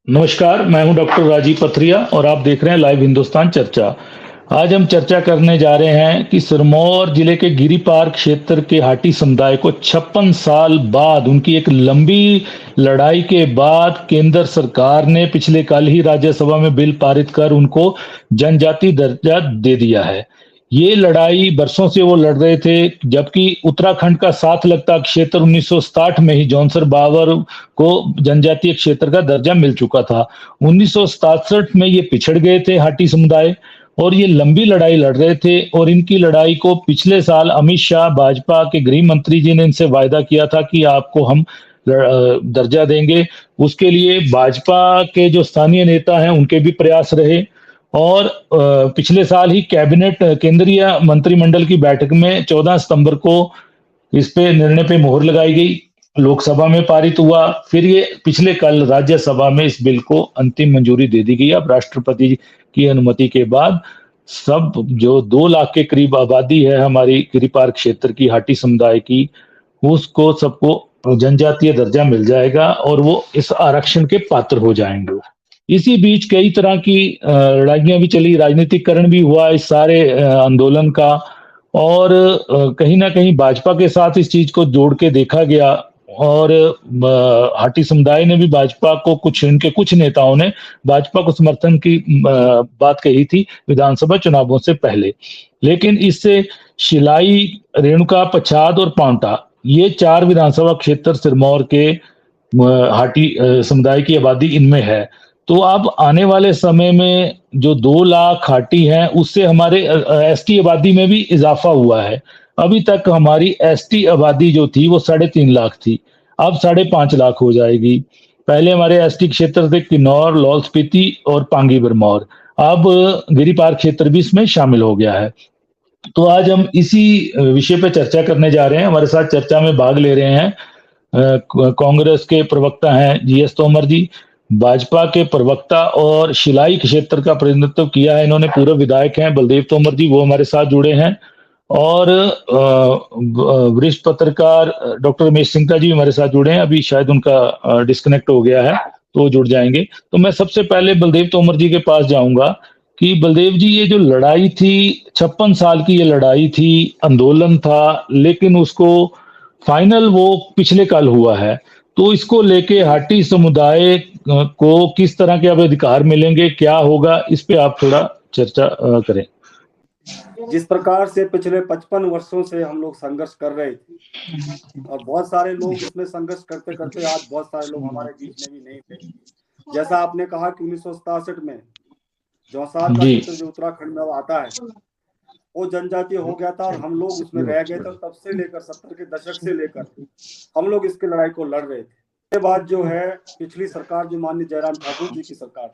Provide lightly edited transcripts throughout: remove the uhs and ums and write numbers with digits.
नमस्कार, मैं हूं डॉक्टर राजीव पथरिया और आप देख रहे हैं लाइव हिंदुस्तान चर्चा। आज हम चर्चा करने जा रहे हैं कि सिरमौर जिले के गिरिपार क्षेत्र के हाटी समुदाय को 56 साल बाद उनकी एक लंबी लड़ाई के बाद केंद्र सरकार ने पिछले कल ही राज्यसभा में बिल पारित कर उनको जनजाति दर्जा दे दिया है। ये लड़ाई बरसों से वो लड़ रहे थे, जबकि उत्तराखंड का साथ लगता क्षेत्र 1967 में ही जौनसर बावर को जनजातीय क्षेत्र का दर्जा मिल चुका था। 1967 में ये पिछड़ गए थे हाटी समुदाय और ये लंबी लड़ाई लड़ रहे थे और इनकी लड़ाई को पिछले साल अमित शाह भाजपा के गृह मंत्री जी ने इनसे वायदा किया था कि आपको हम दर्जा देंगे। उसके लिए भाजपा के जो स्थानीय नेता हैं उनके भी प्रयास रहे और पिछले साल ही कैबिनेट केंद्रीय मंत्रिमंडल की बैठक में 14 सितंबर को इस पे निर्णय पे मोहर लगाई गई, लोकसभा में पारित हुआ, फिर ये पिछले कल राज्यसभा में इस बिल को अंतिम मंजूरी दे दी गई। अब राष्ट्रपति की अनुमति के बाद सब जो 2 लाख के करीब आबादी है हमारी गिरिपार क्षेत्र की हाटी समुदाय की, उसको सबको जनजातीय दर्जा मिल जाएगा और वो इस आरक्षण के पात्र हो जाएंगे। इसी बीच कई तरह की लड़ाइयां भी चली, राजनीतिकरण भी हुआ इस सारे आंदोलन का और कहीं ना कहीं भाजपा के साथ इस चीज को जोड़ के देखा गया और हाटी समुदाय ने भी भाजपा को इनके कुछ नेताओं ने भाजपा को समर्थन की बात कही थी विधानसभा चुनावों से पहले। लेकिन इससे शिलाई, रेणुका, पच्छाद और पांवटा, ये 4 विधानसभा क्षेत्र सिरमौर के हाटी समुदाय की आबादी इनमें है। तो अब आने वाले समय में जो 2 लाख हाटी हैं उससे हमारे एसटी आबादी में भी इजाफा हुआ है। अभी तक हमारी एसटी आबादी जो थी वो 3.5 लाख थी, अब 5.5 लाख हो जाएगी। पहले हमारे एसटी क्षेत्र थे किन्नौर, लाहौल स्पीति और पांगी बरमौर, अब गिरिपार क्षेत्र भी इसमें शामिल हो गया है। तो आज हम इसी विषय पर चर्चा करने जा रहे हैं। हमारे साथ चर्चा में भाग ले रहे हैं कांग्रेस के प्रवक्ता हैं जीएस तोमर जी, भाजपा के प्रवक्ता और शिलाई क्षेत्र का प्रतिनिधित्व किया है इन्होंने, पूर्व विधायक हैं बलदेव तोमर जी, वो हमारे साथ जुड़े हैं और वरिष्ठ पत्रकार डॉक्टर रमेश सिंह जी हमारे साथ जुड़े हैं। अभी शायद उनका डिस्कनेक्ट हो गया है तो वो जुड़ जाएंगे। तो मैं सबसे पहले बलदेव तोमर जी के पास जाऊंगा कि बलदेव जी, ये जो लड़ाई थी 56 साल की, ये लड़ाई थी, आंदोलन था, लेकिन उसको फाइनल वो पिछले कल हुआ है। तो इसको लेके हाटी समुदाय को किस तरह के अब अधिकार मिलेंगे, क्या होगा, इस पे आप थोड़ा चर्चा करें। जिस प्रकार से पिछले 55 वर्षों से हम लोग संघर्ष कर रहे थे और बहुत सारे लोग इसमें संघर्ष करते करते आज बहुत सारे लोग हमारे बीच में भी नहीं थे। जैसा आपने कहा कि 1967 में जौसार का क्षेत्र जो उत्तराखंड में आता है वो जनजातीय हो गया था और हम लोग उसमें रह गए थे। तब से लेकर 70 के दशक से लेकर हम लोग इसकी लड़ाई को लड़ रहे थे। इसके बाद जो है पिछली सरकार जो माननीय जयराम ठाकुर जी की सरकार,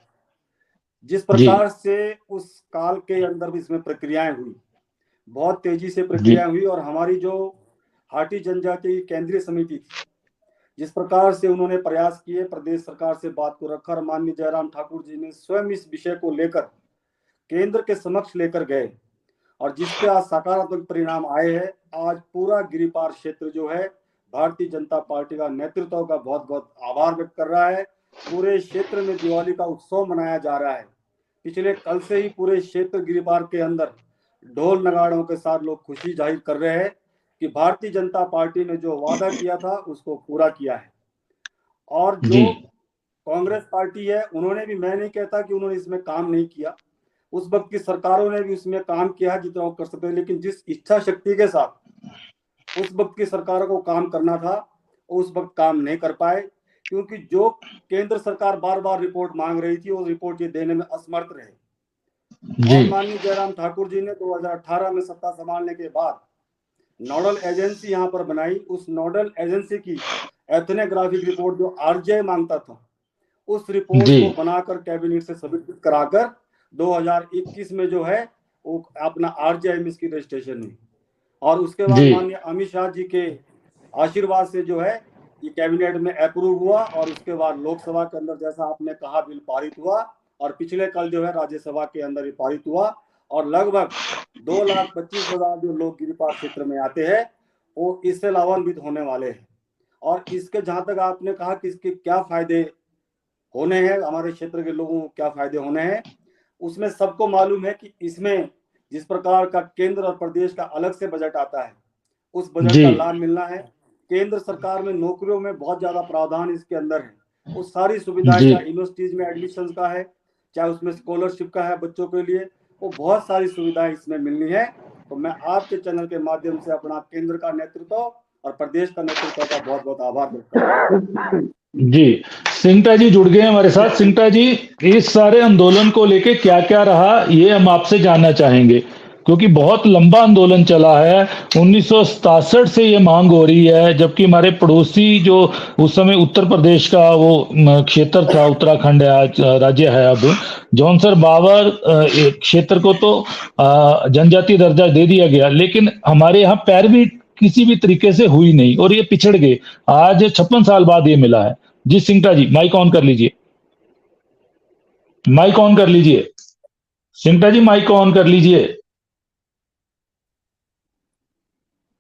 जिस प्रकार से उस काल के अंदर भी इसमें प्रक्रियाएं हुई, बहुत तेजी से प्रक्रिया हुई और हमारी जो हाटी जनजाति केंद्रीय समिति थी, जिस प्रकार से उन्होंने प्रयास किए, प्रदेश सरकार से बात को रखकर माननीय जयराम ठाकुर जी ने स्वयं इस विषय को लेकर केंद्र के समक्ष लेकर गए और जिसके आज सकारात्मक परिणाम आए हैं। आज पूरा गिरिपार क्षेत्र जो है भारतीय जनता पार्टी का नेतृत्व का बहुत बहुत आभार व्यक्त कर रहा है। पूरे क्षेत्र में दिवाली का उत्सव मनाया जा रहा है। पिछले कल से ही पूरे क्षेत्र गिरिपार के अंदर ढोल नगाड़ों के साथ लोग खुशी जाहिर कर रहे हैं कि भारतीय जनता पार्टी ने जो वादा किया था उसको पूरा किया है। और जो कांग्रेस पार्टी है उन्होंने भी, मैं नहीं कहता कि उन्होंने इसमें काम नहीं किया, उस वक्त की सरकारों ने भी उसमें काम किया जितना वो कर सकते हैं, लेकिन जिस इच्छा शक्ति के साथ उस वक्त की सरकारों को काम करना था उस वक्त काम नहीं कर पाए, क्योंकि जो केंद्र सरकार बार बार रिपोर्ट मांग रही थी वो रिपोर्ट ये देने में असमर्थ रहे। और माननीय जयराम ठाकुर जी ने 2018 में सत्ता संभालने के बाद नोडल एजेंसी यहाँ पर बनाई। उस नोडल एजेंसी की एथनोग्राफिक रिपोर्ट जो आरजीआई मांगता था, उस रिपोर्ट को बनाकर कैबिनेट से सबमिट कराकर 2021 में जो है वो अपना आरजीआई में इसकी रजिस्ट्रेशन हुई और उसके बाद माननीय अमित शाह जी के आशीर्वाद से जो है ये कैबिनेट में अप्रूव हुआ और उसके बाद लोकसभा के अंदर जैसा आपने कहा बिल पारित हुआ और पिछले कल जो है राज्यसभा के अंदर ये पारित हुआ और लगभग 2,25,000 जो लोग गिरिपार क्षेत्र में आते हैं वो इससे लाभान्वित होने वाले हैं। और इसके जहां तक आपने कहा कि इसके क्या फायदे होने हैं, हमारे क्षेत्र के लोगों को क्या फायदे होने हैं, उसमें सबको मालूम है कि इसमें जिस प्रकार का केंद्र और प्रदेश का अलग से बजट आता है, उस बजट जी का लाभ मिलना है। केंद्र सरकार में नौकरियों में बहुत ज्यादा प्रावधान इसके अंदर है, वो सारी सुविधाएं, जी चाहे यूनिवर्सिटीज में एडमिशन का है, चाहे उसमें स्कॉलरशिप का है बच्चों के लिए, वो बहुत सारी सुविधाएं इसमें मिलनी है। तो मैं आपके चैनल के माध्यम से अपना केंद्र का नेतृत्व और प्रदेश का नेतृत्व का बहुत बहुत आभार व्यक्त करता हूं। जी, सिंगटा जी जुड़ गए हैं हमारे साथ। सिंगटा जी, इस सारे आंदोलन को लेके क्या क्या रहा, ये हम आपसे जानना चाहेंगे, क्योंकि बहुत लंबा आंदोलन चला है। 1967 से ये मांग हो रही है, जबकि हमारे पड़ोसी जो उस समय उत्तर प्रदेश का वो क्षेत्र था, उत्तराखंड है, आज राज्य है, अब जौनसर बावर क्षेत्र को तो जनजातीय दर्जा दे दिया गया, लेकिन हमारे यहाँ पैरवी किसी भी तरीके से हुई नहीं और ये पिछड़ गए। आज 56 साल बाद ये मिला है। जी सिंगटा जी, माइक ऑन कर लीजिए, माइक ऑन कर लीजिए, सिंगटा जी माइक ऑन कर लीजिए।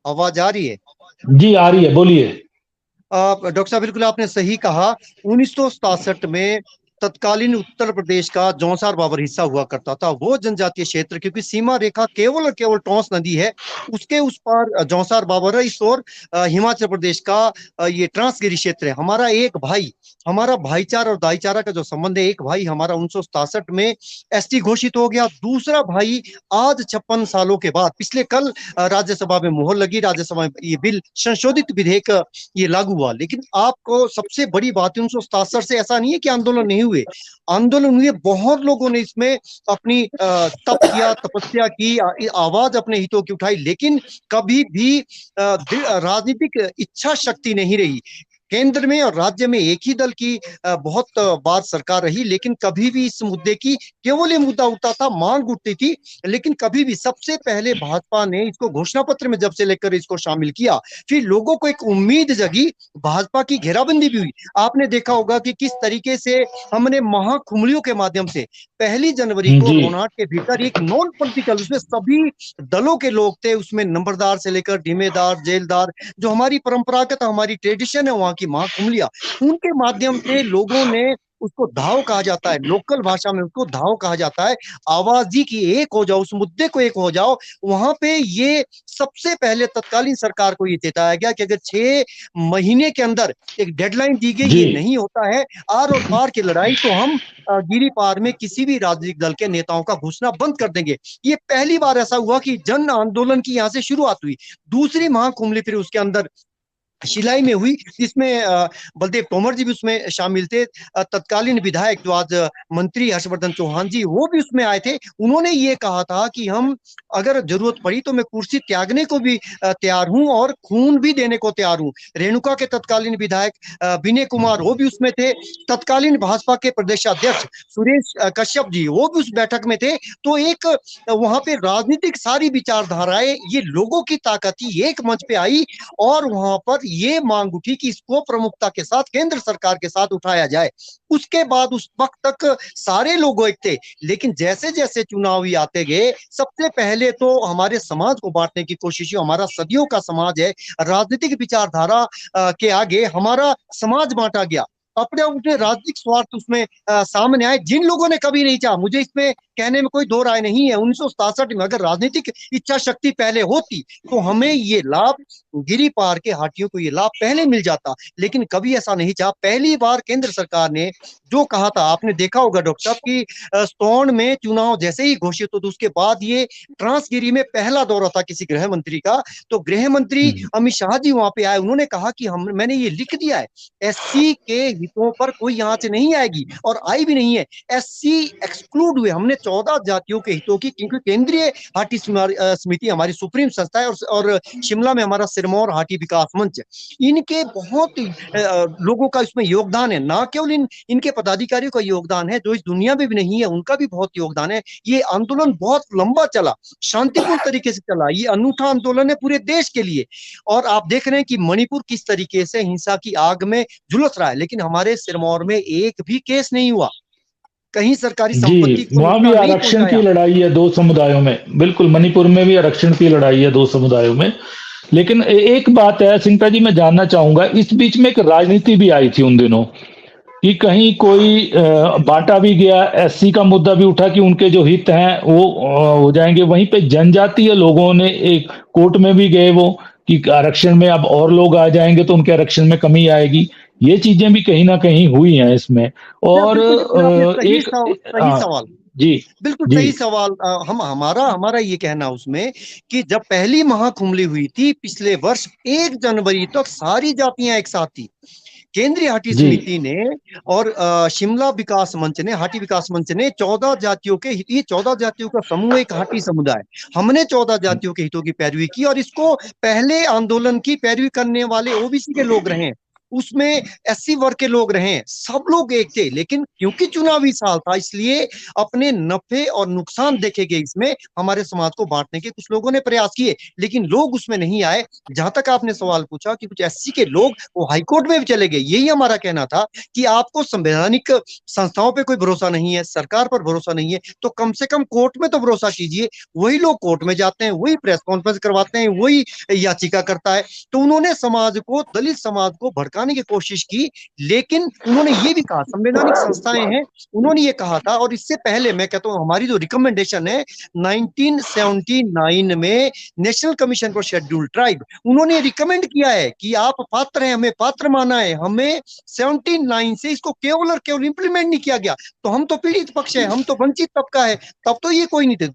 आवाज आ रही है? जी आ रही है, बोलिए। डॉक्टर साहब, बिल्कुल आपने सही कहा। 1967 में तत्कालीन उत्तर प्रदेश का जौनसार बावर हिस्सा हुआ करता था। वो जनजातीय क्षेत्र, क्योंकि सीमा रेखा केवल और केवल टोंस नदी है, उसके उस पार जौनसार बावर है। इस ओर हिमाचल प्रदेश का ये ट्रांसगिरी क्षेत्र है। हमारा एक भाई, हमारा भाईचारा और दाईचारा का जो संबंध है, एक भाई हमारा 1967 में एसटी घोषित हो गया, दूसरा भाई आज 56 सालों के बाद, पिछले कल राज्यसभा में मुहर लगी, राज्यसभा में ये बिल संशोधित विधेयक ये लागू हुआ। लेकिन आपको सबसे बड़ी बात, 1967 से ऐसा नहीं है कि आंदोलन नहीं हुए, आंदोलन हुए। बहुत लोगों ने इसमें अपनी तप किया, तपस्या की, आवाज अपने हितों की उठाई, लेकिन कभी भी राजनीतिक इच्छा शक्ति नहीं रही। केंद्र में और राज्य में एक ही दल की बहुत बार सरकार रही, लेकिन कभी भी इस मुद्दे की, केवल ये मुद्दा उठता था, मांग उठती थी, लेकिन कभी भी, सबसे पहले भाजपा ने इसको घोषणा पत्र में जब से लेकर इसको शामिल किया, फिर लोगों को एक उम्मीद जगी, भाजपा की घेराबंदी भी हुई। आपने देखा होगा कि किस तरीके से हमने महाकुंभलियों के माध्यम से 1 जनवरी को रोनाट के भीतर एक नॉन पॉलिटिकल, उसमें सभी दलों के लोग थे, उसमें नंबरदार से लेकर ढीमेदार, जेलदार, जो हमारी परंपरागत, हमारी ट्रेडिशन है वहां की महाकुंभलियां, उनके माध्यम से लोगों ने, उसको धाव कहा जाता है, लोकल भाषा में उसको धाव कहा जाता है, आवाज ही की एक हो जाओ, उस मुद्दे को एक हो जाओ। वहां पे ये सबसे पहले तत्कालीन सरकार को ये चेताया गया कि अगर 6 महीने के अंदर एक डेडलाइन दी गई, ये नहीं होता है आर और पार की लड़ाई, तो हम गिरी पार में किसी भी राजनीतिक दल के नेताओं का घुसना बंद कर देंगे। ये पहली बार ऐसा हुआ कि जन आंदोलन की यहाँ से शुरुआत हुई। दूसरी महाकुंभली फिर उसके अंदर शिलाई में हुई, जिसमें बलदेव तोमर जी भी उसमें शामिल थे, तत्कालीन विधायक जो आज मंत्री हर्षवर्धन चौहान जी, वो भी उसमें आए थे। उन्होंने ये कहा था कि हम, अगर जरूरत पड़ी तो मैं कुर्सी त्यागने को भी तैयार हूं और खून भी देने को तैयार हूं। रेणुका के तत्कालीन विधायक विनय कुमार, वो भी उसमें थे। तत्कालीन भाजपा के प्रदेशाध्यक्ष सुरेश कश्यप जी, वो भी उस बैठक में थे। तो एक वहां पे राजनीतिक सारी विचारधाराएं, ये लोगों की ताकत ही एक मंच पे आई और वहां पर ये मांग उठी कि इसको प्रमुखता के साथ केंद्र सरकार के साथ उठाया जाए। उसके बाद उस वक्त तक सारे लोग एक थे, लेकिन जैसे जैसे चुनाव ही आते गए, सबसे पहले तो हमारे समाज को बांटने की कोशिश हुई। हमारा सदियों का समाज है, राजनीतिक विचारधारा के आगे हमारा समाज बांटा गया, अपने अपने राजनीतिक स्वार्थ उसमें सामने आए, जिन लोगों ने कभी नहीं चाहा। मुझे इसमें कहने में कोई दो राय नहीं है, 1967 में अगर राजनीतिक इच्छा शक्ति पहले होती तो हमें ये लाभ, गिरी पार के हाटियों को ये लाभ पहले मिल जाता, लेकिन कभी ऐसा नहीं चाहा। पहली बार केंद्र सरकार ने जो कहा था, आपने देखा होगा डॉक्टर साहब की सोन में चुनाव जैसे ही घोषित हो, तो उसके बाद ये ट्रांसगिरी में पहला दौरा था किसी गृह मंत्री का, तो गृह मंत्री अमित शाह जी वहां पे आए। उन्होंने कहा कि मैंने ये लिख दिया है, एससी के हितों पर कोई यहाँ से नहीं आएगी, और आई भी नहीं है। एससी एक्सक्लूड हुए, हमने 14 जातियों के हितों की, क्योंकि केंद्रीय हाटी समिति हमारी सुप्रीम संस्था है, और शिमला में हमारा सिरमौर हाटी विकास मंच, इनके बहुत लोगों का इसमें योगदान है। ना केवल इनके पदाधिकारियों का योगदान है, जो इस दुनिया में भी नहीं है, उनका भी बहुत योगदान है। ये आंदोलन बहुत लंबा चला, शांतिपूर्ण तरीके से चला, ये अनूठा आंदोलन है पूरे देश के लिए। और आप देख रहे हैं कि मणिपुर किस तरीके से हिंसा की आग में झुलस रहा है, लेकिन हमारे सिरमौर में एक भी केस नहीं हुआ, कहीं सरकारी संपत्ति को वहां भी आरक्षण की लड़ाई है 2 समुदायों में। बिल्कुल, मणिपुर में भी आरक्षण की लड़ाई है 2 समुदायों में। लेकिन एक बात है सिंगटा जी, मैं जानना चाहूंगा, इस बीच में एक राजनीति भी आई थी उन दिनों कि कहीं कोई बांटा भी गया, एससी का मुद्दा भी उठा कि उनके जो हित हैं वो हो जाएंगे। वहीं पे जनजातीय लोगों ने एक कोर्ट में भी गए वो कि आरक्षण में अब और लोग आ जाएंगे तो उनके आरक्षण में कमी आएगी। ये चीजें भी कहीं ना कहीं हुई हैं इसमें। और बिल्कुल आपने एक सही सवाल, जी बिल्कुल जी सही सवाल। हम हमारा ये कहना उसमें कि जब पहली महाकुंभली हुई थी पिछले वर्ष 1 जनवरी तक सारी जातियां एक साथ थी। केंद्रीय हाटी जी समिति ने और शिमला विकास मंच ने, हाटी विकास मंच ने 14 जातियों के, ये 14 जातियों का समूह एक हाटी समुदाय, हमने 14 जातियों के हितों की पैरवी की और इसको पहले आंदोलन की पैरवी करने वाले ओबीसी के लोग रहे, उसमें एससी वर्ग के लोग रहे, सब लोग एक थे। लेकिन क्योंकि चुनावी साल था इसलिए अपने नफे और नुकसान देखे गए, इसमें हमारे समाज को बांटने के कुछ लोगों ने प्रयास किए, लेकिन लोग उसमें नहीं आए। जहां तक आपने सवाल पूछा कि कुछ एससी के लोग वो हाईकोर्ट में भी चले गए, यही हमारा कहना था कि आपको संवैधानिक संस्थाओं पे कोई भरोसा नहीं है, सरकार पर भरोसा नहीं है, तो कम से कम कोर्ट में तो भरोसा कीजिए। वही लोग कोर्ट में जाते हैं, वही प्रेस कॉन्फ्रेंस करवाते हैं, वही याचिका करता है। तो उन्होंने समाज को, दलित समाज को भड़काने की कोशिश की, लेकिन उन्होंने ये भी कहा, संवैधानिक संस्थाएं हैं, उन्होंने ये कहा था। और इससे पहले मैं कहता हूं हमारी जो रिकमेंडेशन है 1979 में national commission for scheduled tribe, उन्होंने रिकमेंड किया है कि आप पात्र हैं, हमें पात्र माना है, हमें 79 से इसको केवल और केवल इंप्लीमेंट नहीं किया गया। तो हम तो पीड़ित पक्ष है, हम तो वंचित तबका है, तब तो ये कोई नहीं थे।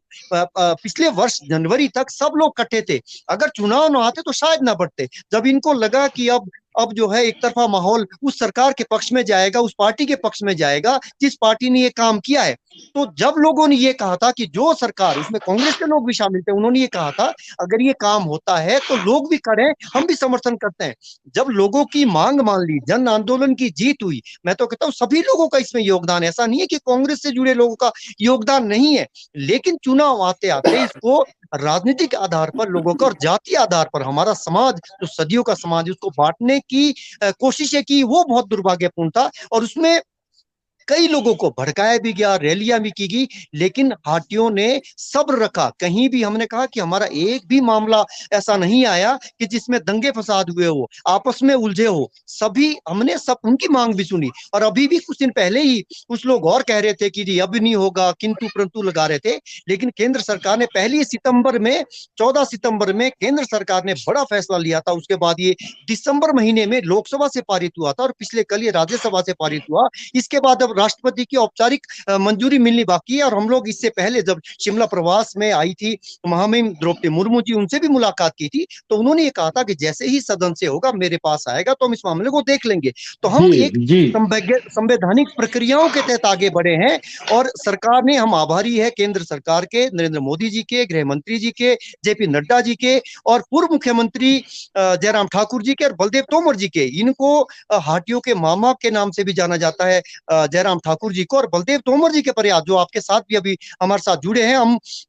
पिछले वर्ष जनवरी तक सब लोग इकट्ठे थे, अगर चुनाव ना आते तो शायद ना बढ़ते। जब इनको लगा कि अब जो है एक तरफा माहौल उस सरकार के पक्ष में जाएगा, उस पार्टी के पक्ष में जाएगा जिस पार्टी ने ये काम किया है, तो जब लोगों ने ये कहा था कि जो सरकार, उसमें कांग्रेस के लोग भी शामिल थे, उन्होंने ये कहा था अगर ये काम होता है तो लोग भी करें, हम भी समर्थन करते हैं। जब लोगों की मांग मान ली, जन आंदोलन की जीत हुई, मैं तो कहता हूं सभी लोगों का इसमें योगदान है। ऐसा नहीं है कि कांग्रेस से जुड़े लोगों का योगदान नहीं है, लेकिन चुनाव आते आते इसको राजनीतिक आधार पर लोगों का और जातीय आधार पर हमारा समाज, जो सदियों का समाज, उसको बांटने की कोशिशें की, वो बहुत दुर्भाग्यपूर्ण था। और उसमें कई लोगों को भड़काया भी गया, रैलियां भी की गई, लेकिन हाटियों ने सब्र रखा। कहीं भी हमने कहा कि हमारा एक भी मामला ऐसा नहीं आया कि जिसमें दंगे फसाद हुए हो, आपस में उलझे हो। सभी हमने सब उनकी मांग भी सुनी। और अभी भी कुछ दिन पहले ही कुछ लोग और कह रहे थे कि जी अब नहीं होगा, किंतु परंतु लगा रहे थे, लेकिन केंद्र सरकार ने पहली सितंबर में, 14 सितंबर में केंद्र सरकार ने बड़ा फैसला लिया था। उसके बाद ये दिसंबर महीने में लोकसभा से पारित हुआ था और पिछले कल ये राज्यसभा से पारित हुआ। इसके बाद अब राष्ट्रपति की औपचारिक मंजूरी मिलनी बाकी है। और हम लोग इससे पहले जब शिमला प्रवास में आई थी महामहिम द्रौपदी मुर्मू जी, उनसे भी मुलाकात की थी, तो उन्होंने ये कहा था कि जैसे ही सदन से होगा मेरे पास आएगा तो हम इस मामले को देख लेंगे। तो हम जी एक जी संवैधानिक प्रक्रियाओं के तहत आगे बढ़े हैं। और सरकार ने, हम आभारी है केंद्र सरकार के, नरेंद्र मोदी जी के, गृह मंत्री जी के, जेपी नड्डा जी के, और पूर्व मुख्यमंत्री जयराम ठाकुर जी के और बलदेव तोमर जी के। इनको हाटियों के मामा के नाम से भी जाना जाता है, जयराम ठाकुर जी को और बलदेव तोमर जी के प्रयास, जो आपके साथ भी अभी हमारे साथ जुड़े हैं।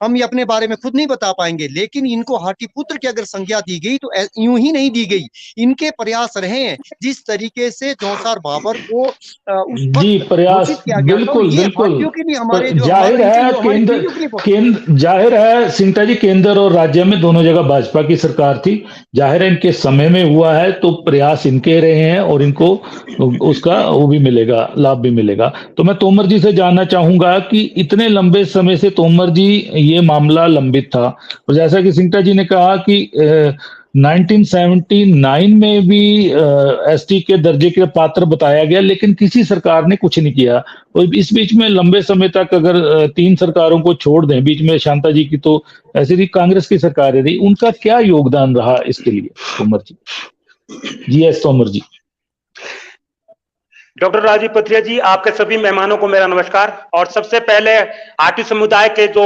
हम ये अपने बारे में खुद नहीं बता पाएंगे, लेकिन इनको हाटी पुत्र की अगर संज्ञा दी गई तो यूं ही नहीं दी गई। इनके प्रयास रहे हैं। जिस तरीके से जौसार बाबर को उस जी वक्त प्रयास घोषित किया गया था, बिल्कुल ये बिल्कुल। हाटियों के लिए, हमारे जो जाहिर है हमारी पीढ़ियों के लिए केंद्र जाहिर है सिंटा जी, केंद्र और राज्य में दोनों जगह भाजपा की सरकार थी। जाहिर है इनके समय में हुआ है तो प्रयास इनके रहे हैं और इनको उसका वो भी मिलेगा, लाभ भी मिलेगा। तो मैं तोमर जी से जानना चाहूंगा कि इतने लंबे समय से तोमर जी ये मामला लंबित था, और जैसा कि सिंटा जी ने कहा कि 1979 में भी एसटी के दर्जे के पात्र बताया गया, लेकिन किसी सरकार ने कुछ नहीं किया। और इस बीच में लंबे समय तक अगर 3 सरकारों को छोड़ दें, बीच में शांता जी की तो ऐसी थी, कांग्रेस की सरकार रही, उनका क्या योगदान रहा इसके लिए? तोमर जी, जीएस तोमर जी। डॉक्टर राजीव पथरिया जी, आपके सभी मेहमानों को मेरा नमस्कार। और सबसे पहले हाटी समुदाय के जो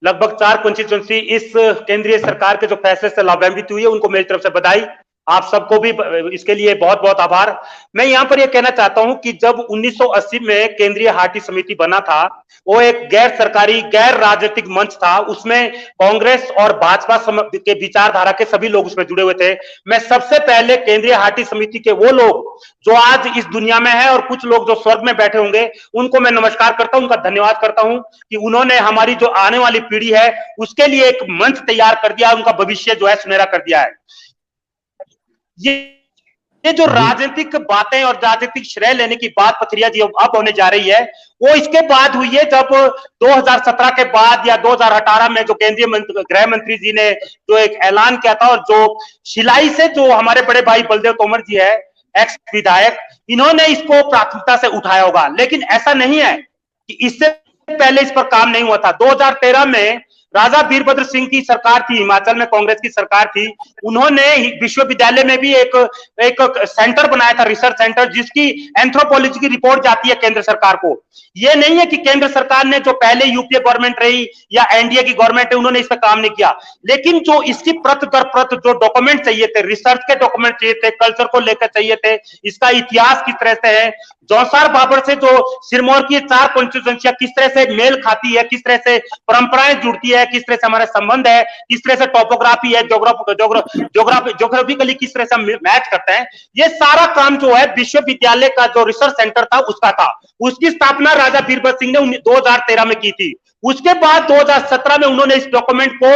लगभग 4 कंस्टिट्यूएंसी इस केंद्रीय सरकार के जो फैसले से लाभान्वित हुई है, उनको मेरी तरफ से बधाई। आप सबको भी इसके लिए बहुत बहुत आभार। मैं यहां पर यह कहना चाहता हूं कि जब 1980 में केंद्रीय हाटी समिति बना था, वो एक गैर सरकारी, गैर राजनीतिक मंच था। उसमें कांग्रेस और भाजपा के विचारधारा के सभी लोग उसमें जुड़े हुए थे। मैं सबसे पहले केंद्रीय हाटी समिति के वो लोग जो आज इस दुनिया में है और कुछ लोग जो स्वर्ग में बैठे होंगे, उनको मैं नमस्कार करता हूं, उनका धन्यवाद करता हूं कि उन्होंने हमारी जो आने वाली पीढ़ी है उसके लिए एक मंच तैयार कर दिया, उनका भविष्य जो है सुनहरा कर दिया है। ये ये जो राजनीतिक बातें और राजनीतिक श्रेय लेने की बात पथरिया जी अब होने जा रही है, वो इसके बाद हुई है जब 2017 के बाद या 2018 में जो केंद्रीय गृह मंत्री जी ने जो एक ऐलान किया था, और जो शिलाई से जो हमारे बड़े भाई बलदेव तोमर जी है, एक्स विधायक, इन्होंने इसको प्राथमिकता से उठाया होगा। लेकिन ऐसा नहीं है कि इससे पहले इस पर काम नहीं हुआ था। 2013 में राजा वीरभद्र सिंह की सरकार थी, हिमाचल में कांग्रेस की सरकार थी, उन्होंने विश्वविद्यालय में भी एक सेंटर बनाया था, रिसर्च सेंटर, जिसकी एंथ्रोपोलॉजी की रिपोर्ट जाती है केंद्र सरकार को। ये नहीं है कि केंद्र सरकार ने, जो पहले यूपीए गवर्नमेंट रही या एनडीए की गवर्नमेंट है, उन्होंने इस पर काम नहीं किया, लेकिन जो इसकी प्रत दर प्रत जो डॉक्यूमेंट चाहिए थे, रिसर्च के डॉक्यूमेंट चाहिए थे, कल्चर को लेकर चाहिए थे, इसका इतिहास किस तरह से है, जौसार बाबर से जो सिरमौर की 4 कॉन्स्टिट्यूएंसियां किस तरह से मेल खाती है, किस तरह से परंपराएं जुड़ती है, किस तरह से हमारे संबंध है, किस तरह से टोपोग्राफी है, ज्योग्राफिकली किस तरह से मैच करते हैं, ये सारा काम जो है विश्वविद्यालय का जो रिसर्च सेंटर था उसका था। उसकी स्थापना राजा वीरभद्र सिंह ने 2013 में की थी। उसके बाद 2017 में उन्होंने इस डॉक्यूमेंट को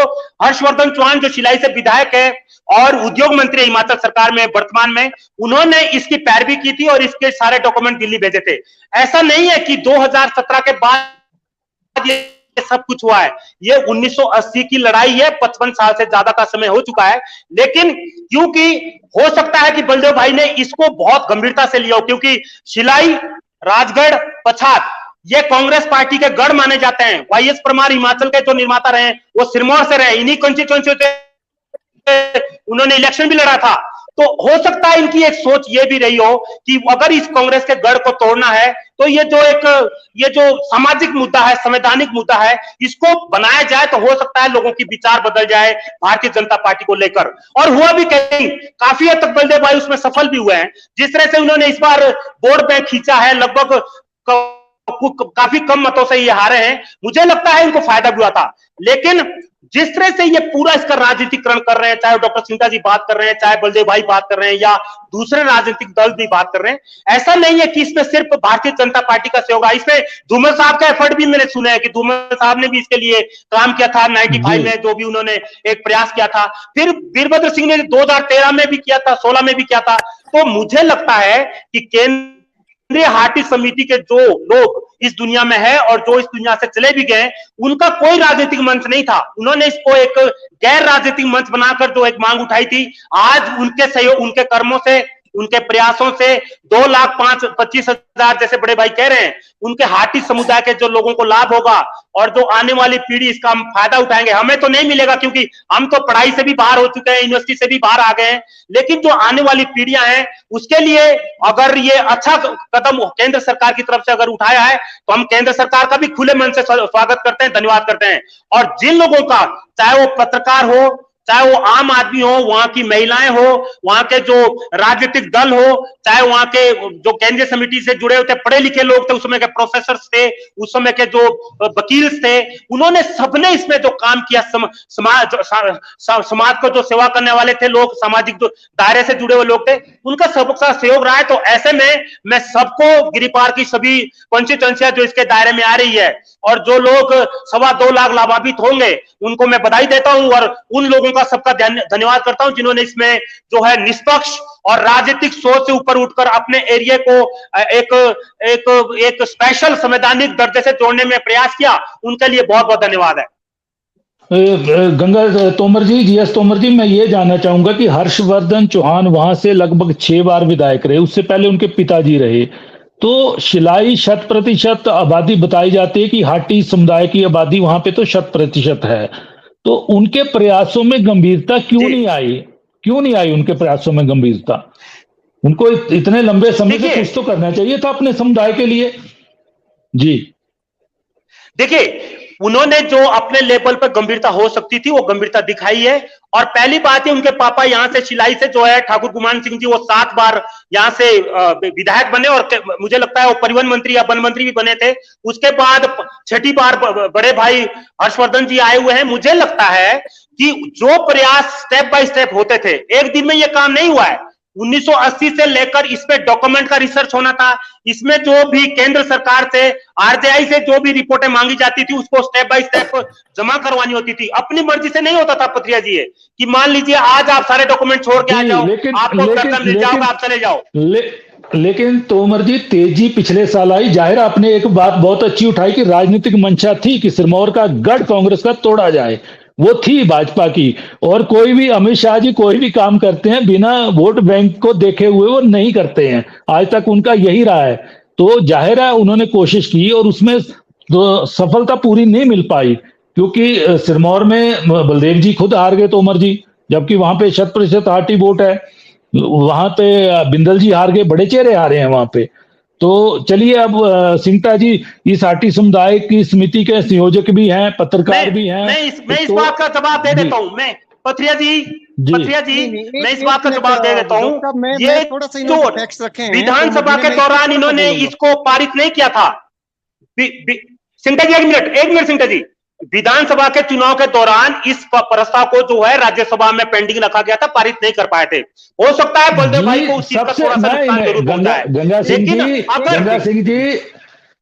हर्षवर्धन चौहान, जो शिलाई से विधायक है और उद्योग मंत्री हिमाचल सरकार में वर्तमान में, उन्होंने इसकी पैरवी की थी और इसके सारे डॉक्यूमेंट दिल्ली भेजे थे। ऐसा नहीं है कि 2017 के बाद ये सब कुछ हुआ है, ये 1980 की लड़ाई है, 55 साल से ज्यादा का समय हो चुका है। लेकिन क्योंकि हो सकता है कि बलदेव भाई ने इसको बहुत गंभीरता से लिया हो, क्योंकि शिलाई, राजगढ़, पछात ये कांग्रेस पार्टी के गढ़ माने जाते हैं। वाईएस परमार हिमाचल के जो निर्माता रहे, वो सिरमौर से रहे, इन्हीं कॉन्स्टिट्यूएंसी से उन्होंने इलेक्शन भी लड़ा था। तो हो सकता है इनकी एक सोच ये भी रही हो कि अगर इस कांग्रेस के गढ़ को तोड़ना है तो ये जो सामाजिक मुद्दा है, संवैधानिक मुद्दा है, इसको बनाया जाए तो हो सकता है लोगों की विचार बदल जाए भारतीय जनता पार्टी को लेकर। और हुआ भी कहीं, काफी हद तक बलदेव भाई उसमें सफल भी हुए हैं। जिस तरह से उन्होंने इस बार वोट बैंक खींचा है, लगभग काफी कम मतों से ये हारे हैं, मुझे लगता है इनको फायदा भी हुआ था। लेकिन जिस तरह से ये पूरा इसका राजनीतिकरण कर रहे हैं, चाहे डॉक्टर सिंघा जी बात कर रहे हैं, चाहे बलदेव भाई बात कर रहे हैं, या दूसरे राजनीतिक दल भी बात कर रहे हैं, ऐसा नहीं है कि इसमें सिर्फ भारतीय जनता पार्टी का सहयोग है। इसमें धूमल साहब का एफर्ट भी मैंने सुना है कि धूमल साहब ने भी इसके लिए काम किया था 95 में, जो भी उन्होंने एक प्रयास किया था। फिर वीरभद्र सिंह ने 2013 में भी किया था, 16 में भी किया था। तो मुझे लगता है कि केंद्रीय हाटी समिति के जो लोग इस दुनिया में है और जो इस दुनिया से चले भी गए, उनका कोई राजनीतिक मंच नहीं था। उन्होंने इसको एक गैर राजनीतिक मंच बनाकर जो एक मांग उठाई थी, आज उनके सहयोग, उनके कर्मों से, उनके प्रयासों से 2,25,000 जैसे बड़े भाई कह रहे हैं, उनके हाटी समुदाय के जो लोगों को लाभ होगा और जो आने वाली पीढ़ी इसका फायदा उठाएंगे। हमें तो नहीं मिलेगा क्योंकि हम तो पढ़ाई से भी बाहर हो चुके हैं, यूनिवर्सिटी से भी बाहर आ गए हैं, लेकिन जो आने वाली पीढ़ियां हैं उसके लिए अगर ये अच्छा कदम केंद्र सरकार की तरफ से अगर उठाया है तो हम केंद्र सरकार का भी खुले मन से स्वागत करते हैं, धन्यवाद करते हैं। और जिन लोगों का, चाहे वो पत्रकार हो, चाहे वो आम आदमी हो, वहां की महिलाएं हो, वहां के जो राजनीतिक दल हो, चाहे वहां के जो केंद्रीय समिति से जुड़े होते पढ़े लिखे लोग थे, उस समय के प्रोफेसर थे, उस समय के जो वकील थे, उन्होंने सबने इसमें जो काम किया, समाज को जो सेवा करने वाले थे लोग, सामाजिक जो दायरे से जुड़े हुए लोग थे, उनका सबका सहयोग रहा है। तो ऐसे में मैं सबको, गिरिपार की सभी कॉन्स्टिट्यूएंसियां जो इसके दायरे में आ रही है और जो लोग 2.25 लाख लाभान्वित होंगे, उनको मैं बधाई देता हूं और उन लोगों का सबका धन्यवाद करता हूं जिन्होंने इसमें जो है निष्पक्ष और राजनीतिक सोच से ऊपर उठकर अपने एरिया को एक स्पेशल संवैधानिक दर्जे से जोड़ने में प्रयास किया। उनके लिए बहुत बहुत धन्यवाद है। गंगा तोमर जी, जीएस तोमर जी, मैं ये जानना चाहूंगा कि हर्षवर्धन चौहान वहां से लगभग 6 बार विधायक रहे, उससे पहले उनके पिताजी रहे। तो शिलाई 100% आबादी बताई जाती है कि हाटी समुदाय की आबादी वहां पे तो 100% है। तो उनके प्रयासों में गंभीरता क्यों नहीं आई? क्यों नहीं आई उनके प्रयासों में गंभीरता? उनको इतने लंबे समय से कुछ तो करना चाहिए था अपने समुदाय के लिए। जी देखिए, उन्होंने जो अपने लेवल पर गंभीरता हो सकती थी वो गंभीरता दिखाई है। और पहली बात है, उनके पापा यहाँ से शिलाई से जो है ठाकुर गुमान सिंह जी, वो 7 बार यहाँ से विधायक बने और मुझे लगता है वो परिवहन मंत्री या वन मंत्री भी बने थे। उसके बाद 6ठी बार बड़े भाई हर्षवर्धन जी आए हुए हैं। मुझे लगता है कि जो प्रयास स्टेप बाय स्टेप होते थे, एक दिन में ये काम नहीं हुआ है। 1980 से लेकर इस पे डॉक्यूमेंट का रिसर्च होना था। इसमें जो भी केंद्र सरकार से, आरटीआई से जो भी रिपोर्टें मांगी जाती थी उसको स्टेप बाय स्टेप जमा करवानी होती थी। अपनी मर्जी से नहीं होता था पथरिया जी, कि मान लीजिए आज आप सारे डॉक्यूमेंट छोड़ के आ जाओ, आपको पैसा मिल जाओगे, आप चले जाओ। लेकिन तोमर जी, तेजी पिछले साल आई। जाहिर आपने एक बात बहुत अच्छी उठाई कि राजनीतिक मंशा थी कि सिरमौर का गढ़ कांग्रेस का तोड़ा जाए, वो थी भाजपा की। और कोई भी, अमित शाह जी कोई भी काम करते हैं बिना वोट बैंक को देखे हुए वो नहीं करते हैं, आज तक उनका यही रहा है। तो जाहिर है उन्होंने कोशिश की और उसमें तो सफलता पूरी नहीं मिल पाई, क्योंकि सिरमौर में बलदेव जी खुद हार गए, तोमर जी, जबकि वहां पे 100% हार्टी वोट है। वहां पे बिंदल जी हार गए, बड़े चेहरे हारे हैं वहां पे। तो चलिए अब सिंगटा जी इस हाटी समुदाय की समिति के संयोजक भी हैं, पत्रकार भी हैं। मैं इस बात का जवाब दे देता हूं। मैं पथरिया जी, मैं इस बात का जवाब दे देता हूं। ये जो विधानसभा के दौरान इन्होंने इसको पारित नहीं किया था। सिंगटा जी एक मिनट सिंगटा जी, विधानसभा के चुनाव के दौरान इस प्रस्ताव को जो है राज्यसभा में पेंडिंग रखा गया था, पारित नहीं कर पाए थे। हो सकता है बलदेव भाई को उस चीज का थोड़ा सा नुकसान जरूर पहुंचा है। गंगा सिंह जी,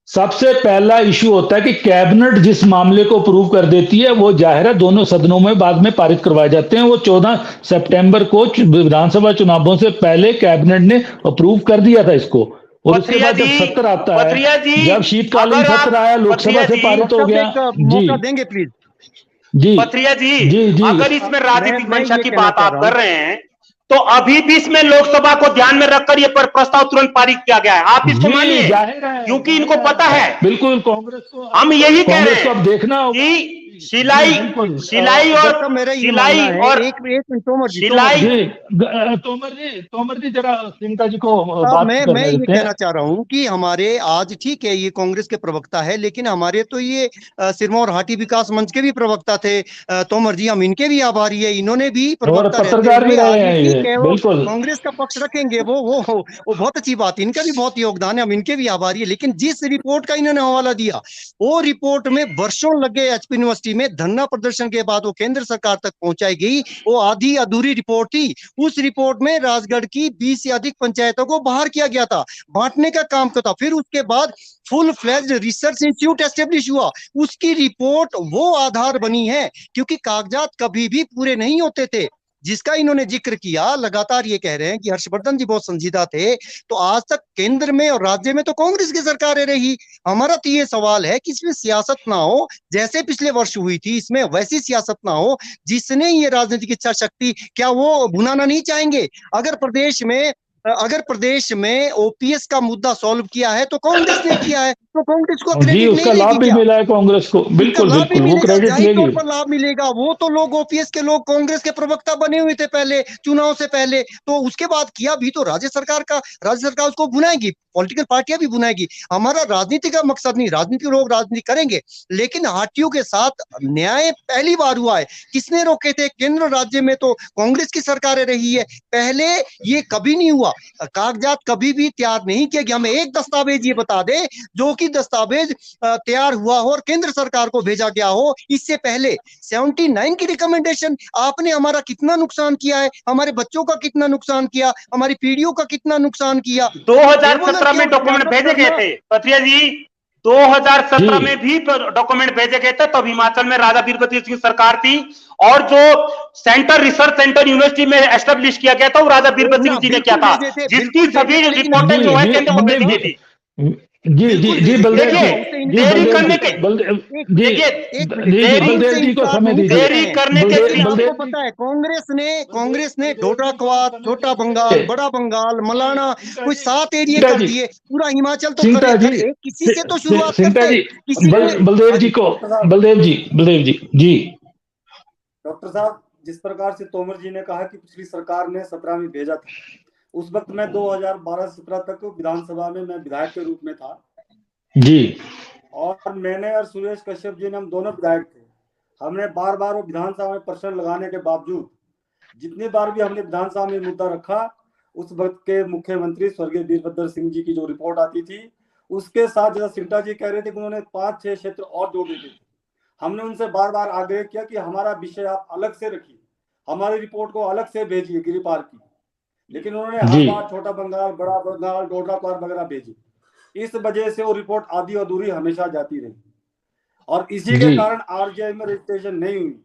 सबसे पहला इशू होता है कि कैबिनेट जिस मामले को अप्रूव कर देती है वो जाहिर है दोनों सदनों में बाद में पारित करवाए जाते हैं। वो 14 सितंबर को विधानसभा चुनावों से पहले कैबिनेट ने अप्रूव कर दिया था इसको, और उसके बाद जब सत्र आता है, जब शीतकालीन सत्र आया, लोकसभा से पारित हो गया। जी देंगे प्लीज जी पथरिया जी, अगर इसमें राजनीतिक मंशा की बात आप कर रहे हैं तो अभी भी इसमें लोकसभा को ध्यान में रखकर ये प्रस्ताव तुरंत पारित किया गया है। आप इसको मानिए, क्योंकि इनको पता है, बिल्कुल कांग्रेस को, हम यही कह रहे हैं देखना कि सिलाई और तोमर जी जरा सिंगटा जी को मैं ये कहना चाह रहा हूँ कि हमारे आज ठीक है ये कांग्रेस के प्रवक्ता है, लेकिन हमारे तो ये सिरमौर हाटी विकास मंच के भी प्रवक्ता थे तोमर जी, हम इनके भी आभारी है। इन्होंने भी पत्रकार भी रहे हैं, बिल्कुल कांग्रेस का पक्ष रखेंगे, वो बहुत अच्छी बात है, इनका भी बहुत योगदान है, हम इनके भी आभारी है। लेकिन जिस रिपोर्ट का इन्होंने हवाला दिया, वो रिपोर्ट में वर्षों लग गए एचपी यूनिवर्सिटी में, धरना प्रदर्शन के बाद वो केंद्र सरकार तक पहुंचाई गई। वो आधी अधूरी रिपोर्ट थी। उस रिपोर्ट में राजगढ़ की 20 से अधिक पंचायतों को बाहर किया गया था, बांटने का काम किया था। फिर उसके बाद full fledged research institute establish हुआ, उसकी रिपोर्ट वो आधार बनी है, क्योंकि कागजात कभी भी पूरे नहीं होते थे, जिसका इन्होंने जिक्र किया। लगातार ये कह रहे हैं कि हर्षवर्धन जी बहुत संजीदा थे, तो आज तक केंद्र में और राज्य में तो कांग्रेस की सरकारें रही। हमारा तो ये सवाल है कि इसमें सियासत ना हो, जैसे पिछले वर्ष हुई थी, इसमें वैसी सियासत ना हो। जिसने ये राजनीतिक इच्छा शक्ति, क्या वो भुनाना नहीं चाहेंगे? अगर प्रदेश में ओपीएस का मुद्दा सॉल्व किया है तो कांग्रेस ने किया है, तो कांग्रेस को क्रेडिट उसका लाभ भी मिला है कांग्रेस को, बिल्कुल बिल्कुल वो क्रेडिट लेगी, लाभ मिलेगा। वो तो लोग ओपीएस के लोग कांग्रेस के प्रवक्ता बने हुए थे पहले, चुनाव से पहले, तो उसके बाद किया भी तो राज्य सरकार उसको बुनाएगी, पॉलिटिकल पार्टियां भी बुनाएगी। हमारा राजनीति का मकसद नहीं, राजनीति लोग राजनीति करेंगे, लेकिन हाटियों के साथ न्याय पहली बार हुआ है। किसने रोके थे? केंद्र राज्य में तो कांग्रेस की सरकारें रही है, पहले ये कभी नहीं हुआ। कागजात कभी भी तैयार नहीं किया गया। हमें एक दस्तावेज ये बता दे जो कि दस्तावेज तैयार हुआ हो और केंद्र सरकार को भेजा गया हो इससे पहले। 79 की रिकमेंडेशन, आपने हमारा कितना नुकसान किया है, हमारे बच्चों का कितना नुकसान किया, हमारी पीढ़ियों का कितना नुकसान किया। 2017 में डॉक्यूमेंट भेजे गए थे पथरिया जी, 2017 में भी डॉक्यूमेंट भेजे गए थे, तब हिमाचल में राजा वीरभद्र सिंह की सरकार थी, और जो रिसर्च सेंटर यूनिवर्सिटी में एस्टेब्लिश किया गया था वो राजा वीरभद्र सिंह जी ने किया था, जिसकी सभी रिपोर्टें जो है केंद्र को भेजी गई थी। जी बलदेव जी को समय दीजिए। देरी करने के आपको पता है कांग्रेस ने डोडराक्वाद, छोटा बंगाल, बड़ा बंगाल, मलाना, कोई 7 एरिया कर दिए, पूरा हिमाचल तो किसी से तो शुरुआत करते हैं। बलदेव जी डॉक्टर साहब, जिस प्रकार से तोमर जी ने कहा कि पिछली सरकार ने 17 में भेजा था, उस वक्त मैं 2012-17 तक विधानसभा में मैं विधायक के रूप में था जी, और मैंने और सुरेश कश्यप जी ने, हम दोनों विधायक थे। हमने बार बार वो विधानसभा में प्रश्न लगाने के बावजूद, जितनी बार भी हमने विधानसभा में मुद्दा रखा, उस वक्त के मुख्यमंत्री स्वर्गीय वीरभद्र सिंह जी की जो रिपोर्ट आती थी उसके साथ, जैसा सिंगटा जी कह रहे थे कि उन्होंने 5-6 क्षेत्र और जोड़ देते थे, हमने उनसे बार बार आग्रह किया कि हमारा विषय आप अलग से रखिए, हमारी रिपोर्ट को अलग से भेजिए गिरिपार की। लेकिन उन्होंने हर बार छोटा बंगाल, बड़ा बंगाल, डोडा पार वगैरह भेजी। इस वजह से वो रिपोर्ट आधी अधूरी हमेशा जाती रही और इसी के कारण आरजीआई में रजिस्ट्रेशन नहीं हुई।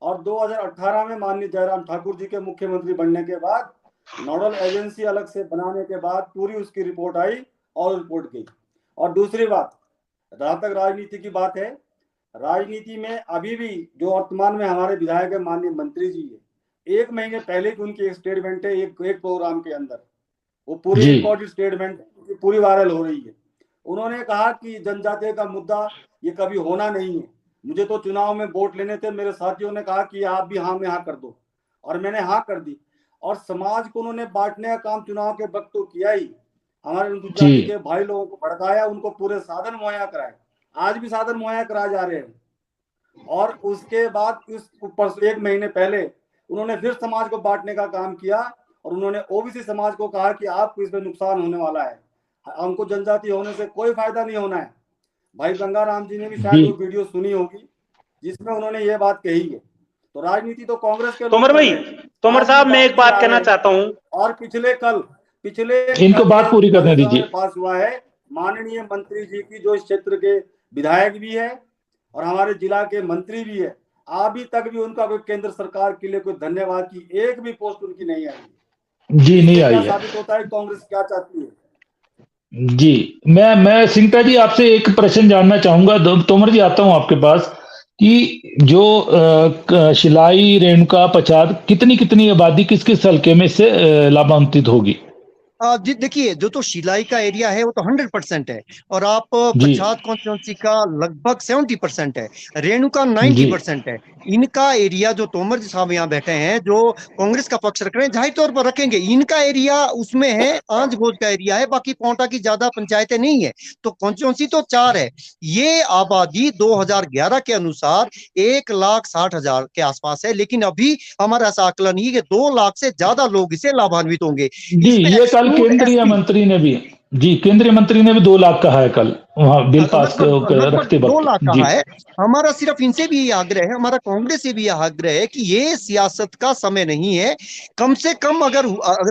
और 2018 में माननीय जयराम ठाकुर जी के मुख्यमंत्री बनने के बाद नोडल एजेंसी अलग से बनाने के बाद पूरी उसकी रिपोर्ट आई और रिपोर्ट गई। और दूसरी बात, जहां तक राजनीति की बात है, राजनीति में अभी भी जो वर्तमान में हमारे विधायक है माननीय मंत्री जी है, 1 महीने पहले की उनकी एक स्टेटमेंट है एक प्रोग्राम के अंदर, वो पूरी रिकॉर्डेड स्टेटमेंट पूरी वायरल हो रही है। उन्होंने कहा कि जनजातीय का मुद्दा ये कभी होना नहीं है, मुझे तो चुनाव में वोट लेने थे, मेरे साथियों ने कहा कि आप भी हाँ में हाँ कर दो और मैंने हाँ कर दी। और समाज को उन्होंने बांटने का काम चुनाव के वक्त तो किया ही, हमारे अनुसूचित जाति के भाई लोगों को भड़काया, उनको पूरे साधन मुहैया कराए, आज भी साधन मुहैया कराए जा रहे हैं। और उसके बाद इस ऊपर 1 महीने पहले उन्होंने फिर समाज को बांटने का काम किया और उन्होंने ओबीसी समाज को कहा कि आपको इसमें नुकसान होने वाला है, हमको जनजाति होने से कोई फायदा नहीं होना है। भाई गंगाराम जी ने भी शायद वो वीडियो सुनी होगी जिसमें उन्होंने ये बात कही है। तो राजनीति तो कांग्रेस के तोमर साहब मैं एक बात कहना चाहता हूँ, और पिछले इनको बात पूरी करने दीजिए। पास हुआ है माननीय मंत्री जी की, जो इस क्षेत्र के विधायक भी है और हमारे जिला के मंत्री भी है, अभी तक भी उनका कोई केंद्र सरकार के लिए कोई धन्यवाद की एक भी पोस्ट उनकी नहीं आई जी, नहीं आई है। साबित होता है कांग्रेस क्या चाहती है। जी, मैं सिंगटा जी आपसे एक प्रश्न जानना चाहूंगा। तोमर जी आता हूं आपके पास कि जो शिलाई, रेणुका, पछाद, कितनी आबादी किस किस हल्के में से लाभान्वित होगी? जी देखिए, जो तो शिलाई का एरिया है वो तो 100% है और आप पछाद कॉन्स्टिट्यूंसी का लगभग 70% है, रेणुका 90% है। इनका एरिया जो तोमर जी साहब यहाँ बैठे हैं जो कांग्रेस का पक्ष रख रहे हैं, जाहिर तौर पर रखेंगे, इनका एरिया उसमें है, आंज भोज का एरिया है, बाकी पोंटा की ज्यादा पंचायतें नहीं है, तो कॉन्स्टिट्यूंसी तो 4 है। ये आबादी 2011 के अनुसार 1,60,000 के आसपास है, लेकिन अभी हमारा ऐसा आकलन ये कि 2 लाख से ज्यादा लोग इसे लाभान्वित होंगे। ये कल केंद्रीय मंत्री ने भी केंद्रीय मंत्री ने भी 2 लाख कहा है कल वहां बिल पास रखते वक्त 2 लाख कहा है। हमारा सिर्फ इनसे भी ये आग्रह है, हमारा कांग्रेस से भी ये आग्रह है कि ये सियासत का समय नहीं है, कम से कम अगर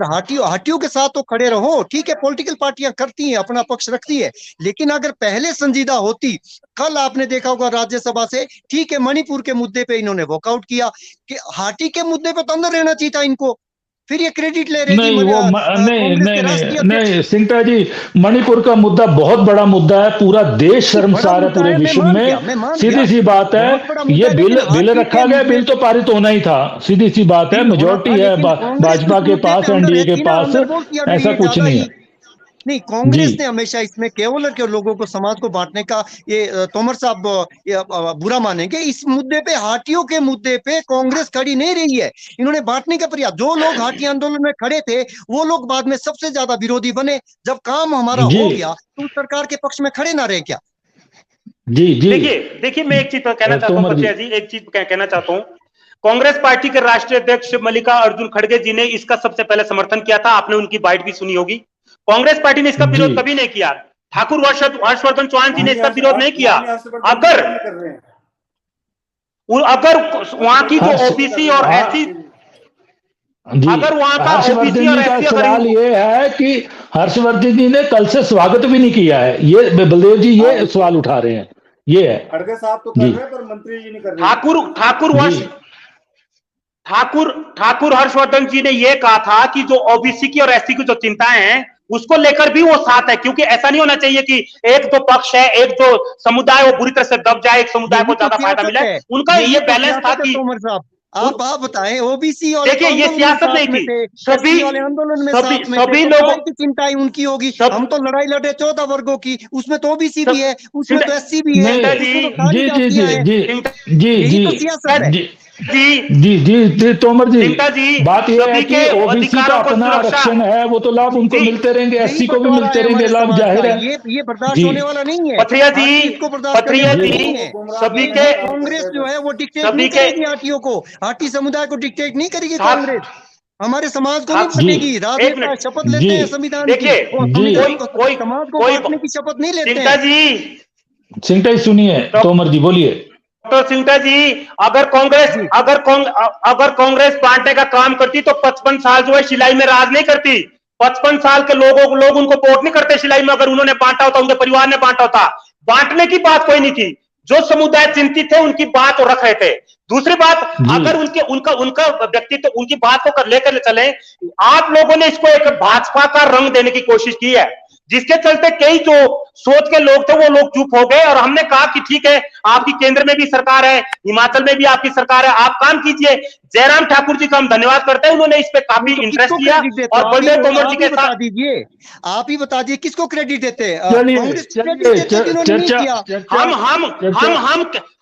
हाटियों के साथ तो खड़े रहो, ठीक है, पॉलिटिकल पार्टियां करती हैं, अपना पक्ष रखती है, लेकिन अगर पहले संजीदा होती, कल आपने देखा होगा राज्यसभा से, ठीक है, मणिपुर के मुद्दे पे इन्होंने वॉकआउट किया कि हाटी के मुद्दे पे तो अंदर रहना चाहिए था इनको, फिर ये क्रेडिट ले रहे नहीं सिंगटा जी, मणिपुर का मुद्दा बहुत बड़ा मुद्दा है, पूरा देश शर्मसार है पूरे विश्व में। सीधी सी बात है, ये बिल रखा गया, बिल तो पारित होना ही था, सीधी सी बात है, मेजोरिटी है भाजपा के पास, एनडीए के पास, ऐसा कुछ नहीं है। नहीं, कांग्रेस ने हमेशा इसमें केवल के लोगों को, समाज को बांटने का, ये तोमर साहब बुरा मानेंगे, इस मुद्दे पे, हाटियों के मुद्दे पे कांग्रेस खड़ी नहीं रही है, इन्होंने बांटने का प्रयास, जो लोग हाटी आंदोलन में खड़े थे वो लोग बाद में सबसे ज्यादा विरोधी बने, जब काम हमारा हो गया तो सरकार के पक्ष में खड़े ना रहे क्या? जी देखिए मैं एक चीज कहना चाहता हूँ जी, एक चीज कहना चाहता हूँ, कांग्रेस पार्टी के राष्ट्रीय अध्यक्ष मल्लिकार्जुन खड़गे जी ने इसका सबसे पहले समर्थन किया था, आपने उनकी बाइट भी सुनी होगी। कांग्रेस पार्टी ने इसका विरोध कभी नहीं किया, ठाकुर हर्षवर्धन चौहान जी ने इसका विरोध नहीं किया। अगर वहां की जो ओबीसी और एससी, अगर वहां का ओबीसी और एससी, सवाल ये है कि हर्षवर्धन जी ने कल से स्वागत भी नहीं किया है, ये बलदेव जी ये सवाल उठा रहे हैं, ये है। खड़गे साहब तो कर रहे हैं पर मंत्री जी नहीं कर रहे। ठाकुर हर्षवर्धन जी ने यह कहा था कि जो ओबीसी की और एससी की जो चिंताएं हैं उसको लेकर भी वो साथ है, क्योंकि ऐसा नहीं होना चाहिए कि एक जो पक्ष है, एक जो समुदाय वो बुरी तरह से दब जाए, एक समुदाय को ज्यादा फायदा मिले, उनका ये बैलेंस था कि आप बताएं, ओबीसी और देखिए ये सियासत नहीं थी, सभी आंदोलन में सभी लोगों की चिंताएं उनकी होगी, हम तो लड़ाई लड़े 14 वर्गों की, उसमें तो ओबीसी भी है, उसमें तो एससी भी है, जी तोमर जी, बात यह है कि ओबीसी का अपना आरक्षण है, वो तो लाभ उनको मिलते रहेंगे, एससी को भी मिलते रहेंगे लाभ, जाहिर है ये बर्दाश्त होने वाला नहीं है। पथरिया जी सभी के, कांग्रेस जो है वो डिक्टेट नहीं करेगी हाटियों को, हाटी समुदाय को डिक्टेट नहीं करेगी कांग्रेस, हमारे समाज को नहीं बनेगी, राजनेता शपथ लेते हैं संविधान की, समाज को बांटने की शपथ नहीं लेते हैं। सिंगटा जी सुनिए, तोमर जी बोलिए। डॉक्टर सिंटा जी, अगर कांग्रेस बांटने का काम करती तो 55 साल जो है शिलाई में राज नहीं करती। 55 साल के लोग उनको वोट नहीं करते शिलाई में। अगर उन्होंने बांटा होता, उनके परिवार ने बांटा होता। बांटने की बात कोई नहीं थी। जो समुदाय चिंतित थे उनकी बात रख रहे थे। दूसरी बात, अगर उनका व्यक्तित्व, उनकी बात को लेकर चले, आप लोगों ने इसको एक भाजपा का रंग देने की कोशिश की है, जिसके चलते कई जो सोच के लोग थे वो लोग चुप हो गए। और हमने कहा कि ठीक है, आपकी केंद्र में भी सरकार है, हिमाचल में भी आपकी सरकार है, आप काम कीजिए। जयराम ठाकुर जी का हम धन्यवाद करते हैं, उन्होंने इस पे काफी इंटरेस्ट लिया। और बलदेव तोमर जी के साथ दीजिए, आप ही बता दीजिए किसको क्रेडिट देते हैं?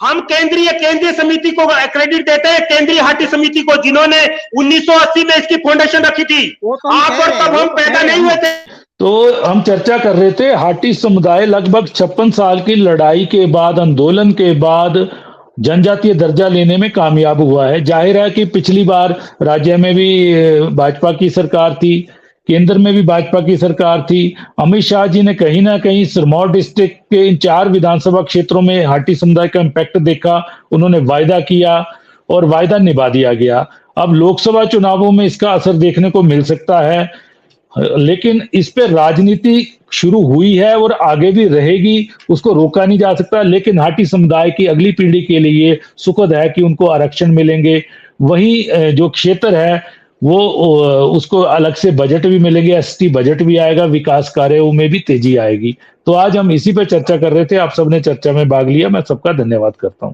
हम केंद्रीय समिति को क्रेडिट देते हैं, केंद्रीय हाटी समिति को, जिन्होंने 1980 में इसकी फाउंडेशन रखी थी। आप और तब हम पैदा नहीं हुए थे। तो हम चर्चा कर रहे थे, हाटी समुदाय लगभग 56 साल की लड़ाई के बाद, आंदोलन के बाद जनजातीय दर्जा लेने में कामयाब हुआ है। जाहिर है कि पिछली बार राज्य में भी भाजपा की सरकार थी, केंद्र में भी भाजपा की सरकार थी। अमित शाह जी ने कहीं ना कहीं सिरमौर डिस्ट्रिक्ट के इन 4 विधानसभा क्षेत्रों में हाटी समुदाय का इम्पैक्ट देखा, उन्होंने वायदा किया और वायदा निभा दिया गया। अब लोकसभा चुनावों में इसका असर देखने को मिल सकता है, लेकिन इस पे राजनीति शुरू हुई है और आगे भी रहेगी, उसको रोका नहीं जा सकता। लेकिन हाटी समुदाय की अगली पीढ़ी के लिए सुखद है कि उनको आरक्षण मिलेंगे। वही जो क्षेत्र है वो उसको अलग से बजट भी मिलेंगे, एसटी बजट भी आएगा, विकास कार्यों में भी तेजी आएगी। तो आज हम इसी पे चर्चा कर रहे थे, आप सबने चर्चा में भाग लिया, मैं सबका धन्यवाद करता हूं।